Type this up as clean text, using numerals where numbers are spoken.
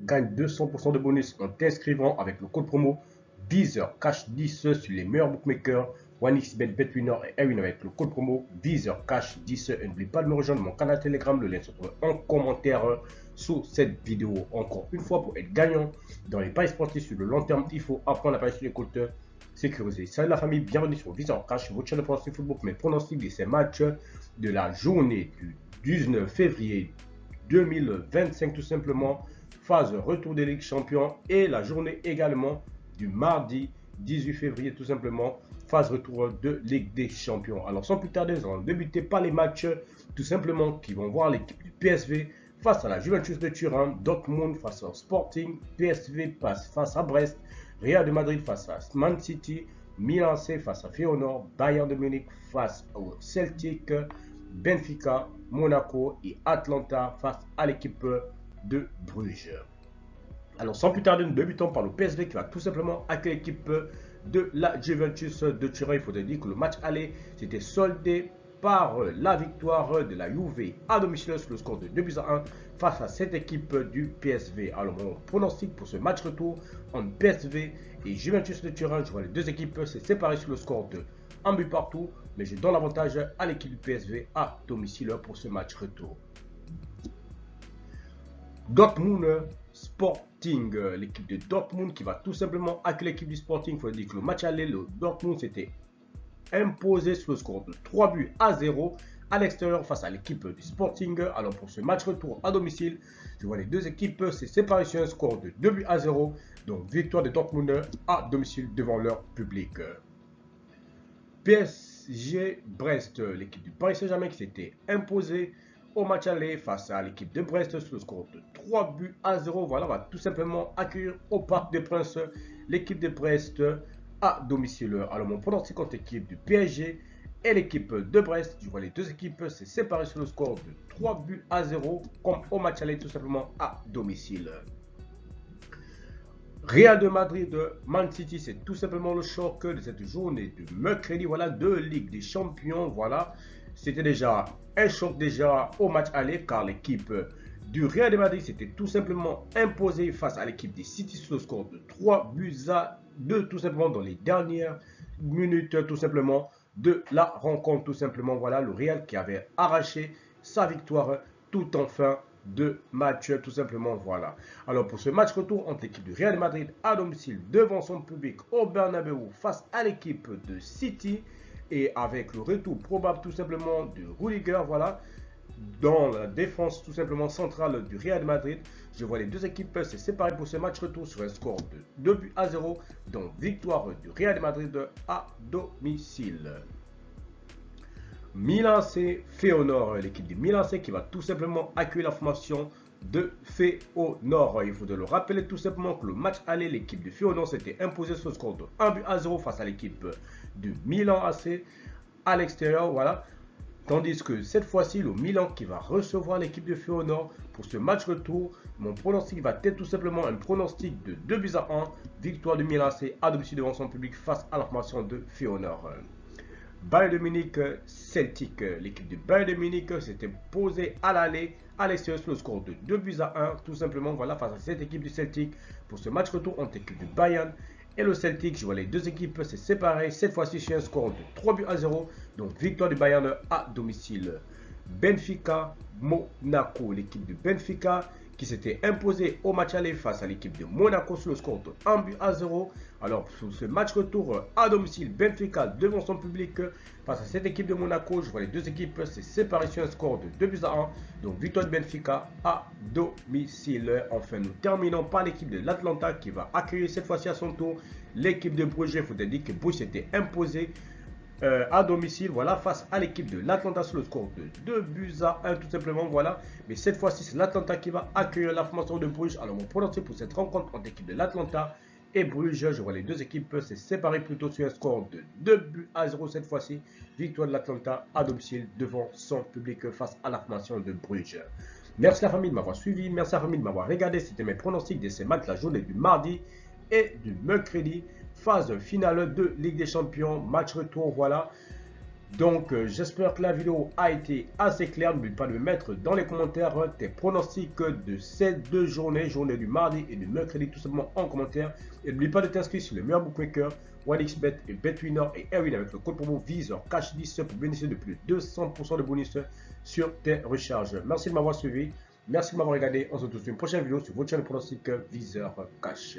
gagne 200% de bonus en t'inscrivant avec le code promo 10h Cash 10 sur les meilleurs bookmakers, OneXBet, BetWinner et Airwin avec le code promo 10h Cash 10. Et n'oublie pas de me rejoindre mon canal Telegram, le lien se trouve en commentaire sous cette vidéo. Encore une fois, pour être gagnant dans les paris sportifs sur le long terme, il faut apprendre à parier sur les comptes sécurisés. Salut la famille, bienvenue sur 10h Cash, votre chaîne de pronostic football, mes pronostics de ces matchs de la journée du 19 février 2025 tout simplement, phase retour des Ligues Champions, et la journée également du mardi 18 février tout simplement, phase retour de Ligue des Champions. Alors sans plus tarder, nous allons débuter par les matchs tout simplement qui vont voir l'équipe du PSV face à la Juventus de Turin, Dortmund face au Sporting, PSV face à Brest, Real de Madrid face à Man City, Milan AC face à Feyenoord, Bayern de Munich face au Celtic, Benfica, Monaco et Atlanta face à l'équipe de Bruges. Alors sans plus tarder, nous débutons par le PSV qui va tout simplement accueillir l'équipe de la Juventus de Turin. Il faudrait dire que le match aller s'était soldé par la victoire de la Juve à domicile sur le score de 2-1 face à cette équipe du PSV. Alors mon pronostic pour ce match retour entre PSV et Juventus de Turin, je vois les deux équipes se séparer sur le score de 1 but partout, mais je donne l'avantage à l'équipe du PSV à domicile pour ce match retour. Dortmund Sporting, l'équipe de Dortmund qui va tout simplement accueillir l'équipe du Sporting. Il faut dire que le match aller, le Dortmund s'était imposé sur le score de 3-0 à l'extérieur face à l'équipe du Sporting. Alors pour ce match retour à domicile, je vois les deux équipes se séparer sur un score de 2-0, donc victoire de Dortmund à domicile devant leur public. PSG Brest, l'équipe du Paris Saint-Germain qui s'était imposée au match aller face à l'équipe de Brest sur le score de 3-0. Voilà, on va tout simplement accueillir au Parc des Princes l'équipe de Brest à domicile. Alors mon pronostic contre l'équipe du PSG et l'équipe de Brest, je vois les deux équipes se séparer sur le score de 3-0 comme au match aller tout simplement à domicile. Real de Madrid, Man City, c'est tout simplement le choc de cette journée de mercredi, voilà, de Ligue des Champions, voilà. C'était déjà un choc déjà au match aller car l'équipe du Real de Madrid s'était tout simplement imposée face à l'équipe des City sur le score de 3-2 tout simplement dans les dernières minutes tout simplement de la rencontre tout simplement, voilà, le Real qui avait arraché sa victoire tout en fin de match tout simplement, voilà. Alors pour ce match retour entre l'équipe du Real de Madrid à domicile devant son public au Bernabeu face à l'équipe de City et avec le retour probable tout simplement de Rudiger, voilà, dans la défense tout simplement centrale du Real de Madrid, je vois les deux équipes se séparer pour ce match retour sur un score de 2-0, donc victoire du Real de Madrid à domicile. Milan AC Feyenoord, l'équipe de Milan AC qui va tout simplement accueillir la formation de Feyenoord. Il faut le rappeler tout simplement que le match aller, l'équipe de Feyenoord s'était imposée sur le score de 1-0 face à l'équipe de Milan AC à l'extérieur, voilà. Tandis que cette fois-ci, le Milan qui va recevoir l'équipe de Feyenoord pour ce match retour, mon pronostic va être tout simplement un pronostic de 2-1, victoire du Milan AC à domicile devant son public face à la formation de Feyenoord. Bayern de Munich Celtic, l'équipe de Bayern de Munich s'était posée à l'aller à l'extérieur sur le score de 2-1 tout simplement, voilà, face à cette équipe du Celtic pour ce match retour entre l'équipe de Bayern et le Celtic. Je vois les deux équipes se séparer cette fois-ci sur un score de 3-0, donc victoire du Bayern à domicile. Benfica Monaco, l'équipe de Benfica qui s'était imposée au match aller face à l'équipe de Monaco sur le score de 1-0. Alors sur ce match retour à domicile, Benfica devant son public face à cette équipe de Monaco, je vois les deux équipes se séparer sur un score de 2-1, donc victoire de Benfica à domicile. Enfin nous terminons par l'équipe de l'Atlanta qui va accueillir cette fois-ci à son tour l'équipe de Bruges. Il faudrait dire que Bruges s'était imposé à domicile, voilà, face à l'équipe de l'Atlanta sur le score de 2-1 tout simplement, voilà. Mais cette fois-ci, c'est l'Atlanta qui va accueillir la formation de Bruges. Alors mon pronostic pour cette rencontre entre l'équipe de l'Atlanta et Bruges, je vois les deux équipes se séparer plutôt sur un score de 2-0 cette fois-ci. Victoire de l'Atlanta à domicile devant son public face à la formation de Bruges. Merci la famille de m'avoir suivi, merci la famille de m'avoir regardé. C'était mes pronostics de ces matchs la journée du mardi et du mercredi. Phase finale de Ligue des Champions, match retour, voilà. Donc j'espère que la vidéo a été assez claire. N'oublie pas de mettre dans les commentaires tes pronostics de ces deux journées, journée du mardi et du mercredi, tout simplement en commentaire. Et n'oublie pas de t'inscrire sur le meilleur bookmaker, 1xBet et BetWinner et Airwin avec le code promo VISEURCASH10 pour bénéficier de plus de 200% de bonus sur tes recharges. Merci de m'avoir suivi, merci de m'avoir regardé. On se retrouve sur une prochaine vidéo sur votre chaîne de pronostic Viseur Cash.